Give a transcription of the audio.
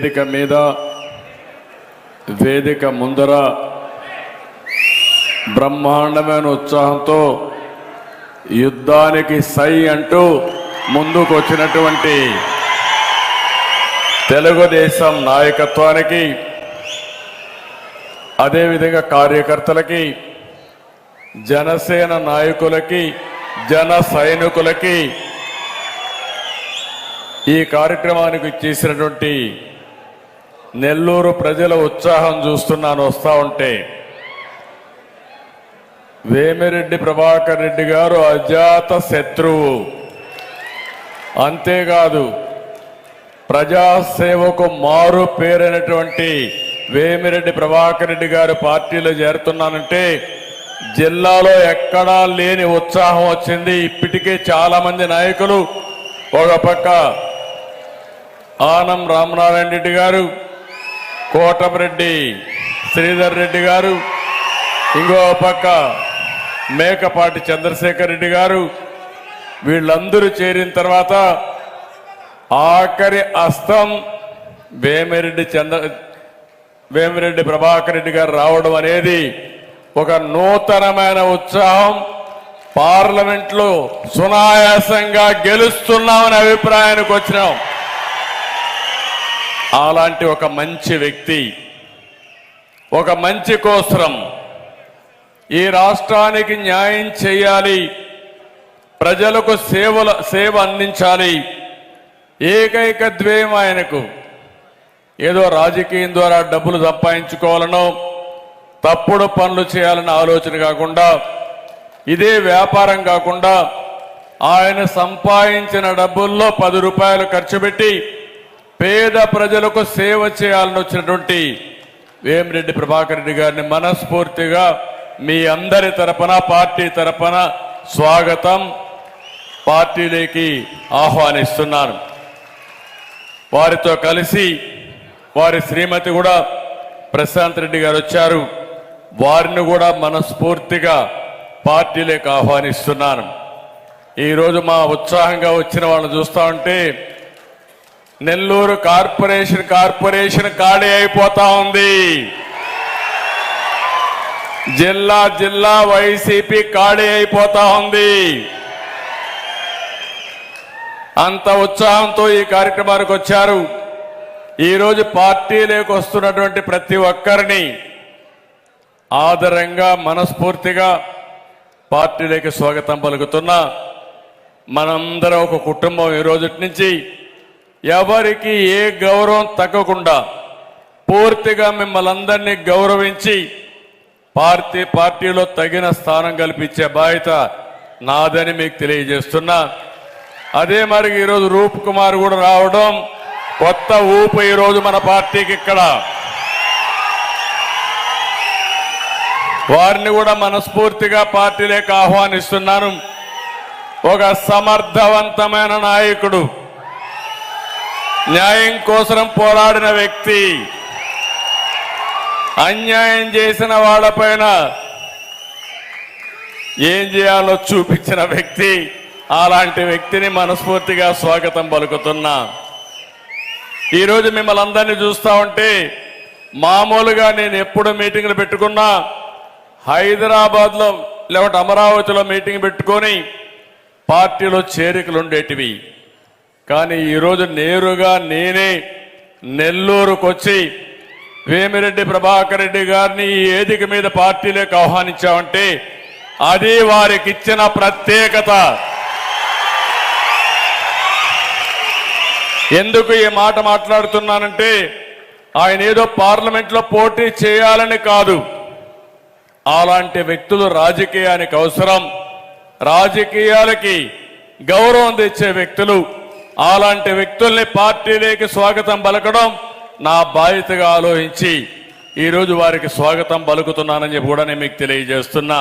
వేదిక మీద వేదిక ముందర బ్రహ్మాండమైన ఉత్సాహంతో యుద్ధానికి సై అంటూ ముందుకు వచ్చినటువంటి తెలుగుదేశం నాయకత్వానికి, అదేవిధంగా కార్యకర్తలకి, జనసేన నాయకులకి, జన సైనికులకి, ఈ కార్యక్రమానికి చేసినటువంటి నెల్లూరు ప్రజల ఉత్సాహం చూస్తున్నాను వస్తా ఉంటే. వేమిరెడ్డి ప్రభాకర్ రెడ్డి గారు అజాత శత్రువు, అంతేకాదు ప్రజాసేవకు మారు పేరైనటువంటి వేమిరెడ్డి ప్రభాకర్ రెడ్డి గారు పార్టీలో చేరుతున్నానంటే జిల్లాలో ఎక్కడా లేని ఉత్సాహం వచ్చింది. ఇప్పటికే చాలా మంది నాయకులు, ఒక పక్క ఆనం రామనారాయణ రెడ్డి గారు, కోటమిరెడ్డి శ్రీధర్ రెడ్డి గారు, ఇంకో పక్క మేకపాటి చంద్రశేఖర్ రెడ్డి గారు, వీళ్ళందరూ చేరిన తర్వాత ఆఖరి అస్తం వేమిరెడ్డి ప్రభాకర్ రెడ్డి గారు రావడం అనేది ఒక నూతనమైన ఉత్సాహం. పార్లమెంట్లో సునాయాసంగా గెలుస్తున్నామనే అభిప్రాయానికి వచ్చినాం. అలాంటి ఒక మంచి వ్యక్తి, ఒక మంచి కోసరం, ఈ రాష్ట్రానికి న్యాయం చేయాలి, ప్రజలకు సేవ అందించాలి. ఏకైక ధ్యేయం ఆయనకు ఏదో రాజకీయం ద్వారా డబ్బులు సంపాదించుకోవాలనో తప్పుడు పనులు చేయాలన్న ఆలోచన కాకుండా, ఇదే వ్యాపారం కాకుండా ఆయన సంపాదించిన డబ్బుల్లో 10 రూపాయలు ఖర్చు పెట్టి పేద ప్రజలకు సేవ చేయాలని వచ్చినటువంటి వేమిరెడ్డి ప్రభాకర్ రెడ్డి గారిని మనస్ఫూర్తిగా మీ అందరి తరపున, పార్టీ తరపున స్వాగతం, పార్టీలోకి ఆహ్వానిస్తున్నాను. వారితో కలిసి వారి శ్రీమతి కూడా ప్రశాంత్ రెడ్డి గారు వచ్చారు. వారిని కూడా మనస్ఫూర్తిగా పార్టీలోకి ఆహ్వానిస్తున్నాను. ఈరోజు మా ఉత్సాహంగా వచ్చిన వాళ్ళని చూస్తా ఉంటే నెల్లూరు కార్పొరేషన్ ఖాళీ అయిపోతా ఉంది. జిల్లా వైసీపీ ఖాళీ అయిపోతా ఉంది. అంత ఉత్సాహంతో ఈ కార్యక్రమానికి వచ్చారు. ఈరోజు పార్టీలోకి వస్తున్నటువంటి ప్రతి ఒక్కరిని ఆదరంగా మనస్ఫూర్తిగా పార్టీలోకి స్వాగతం పలుకుతున్నా. మనందరం ఒక కుటుంబం. ఈ రోజు నుంచి ఎవరికి ఏ గౌరవం తగ్గకుండా పూర్తిగా మిమ్మల్ని అందరినీ గౌరవించి పార్టీలో తగిన స్థానం కల్పించే బాధ్యత నాదని మీకు తెలియజేస్తున్నా. అదే మరి ఈరోజు రూప్ కుమార్ కూడా రావడం కొత్త ఊపు ఈరోజు మన పార్టీకి. ఇక్కడ వారిని కూడా మనస్ఫూర్తిగా పార్టీలోకి ఆహ్వానిస్తున్నాను. ఒక సమర్థవంతమైన నాయకుడు, న్యాయం కోసం పోరాడిన వ్యక్తి, అన్యాయం చేసిన వాళ్ళపైన ఏం చేయాలో చూపించిన వ్యక్తి. అలాంటి వ్యక్తిని మనస్ఫూర్తిగా స్వాగతం పలుకుతున్నా. ఈరోజు మిమ్మల్ని అందరినీ చూస్తా ఉంటే మామూలుగా నేను ఎప్పుడు మీటింగ్లు పెట్టుకున్నా హైదరాబాద్లో లేకపోతే అమరావతిలో మీటింగ్ పెట్టుకొని పార్టీలో చేరికలు ఉండేటివి. కానీ ఈరోజు నేరుగా నేనే నెల్లూరుకు వచ్చి వేమిరెడ్డి ప్రభాకర్ రెడ్డి గారిని ఈ వేదిక మీద పార్టీలోకి ఆహ్వానించామంటే అది వారికి ఇచ్చిన ప్రత్యేకత. ఎందుకు ఈ మాట మాట్లాడుతున్నానంటే ఆయన ఏదో పార్లమెంట్లో పోటీ చేయాలని కాదు. అలాంటి వ్యక్తులు రాజకీయానికి అవసరం, రాజకీయాలకి గౌరవం తెచ్చే వ్యక్తులు. అలాంటి వ్యక్తుల్ని పార్టీలోకి స్వాగతం పలకడం నా బాధ్యతగా ఆలోచించి ఈరోజు వారికి స్వాగతం పలుకుతున్నానని చెప్పి కూడా నేను మీకు తెలియజేస్తున్నా.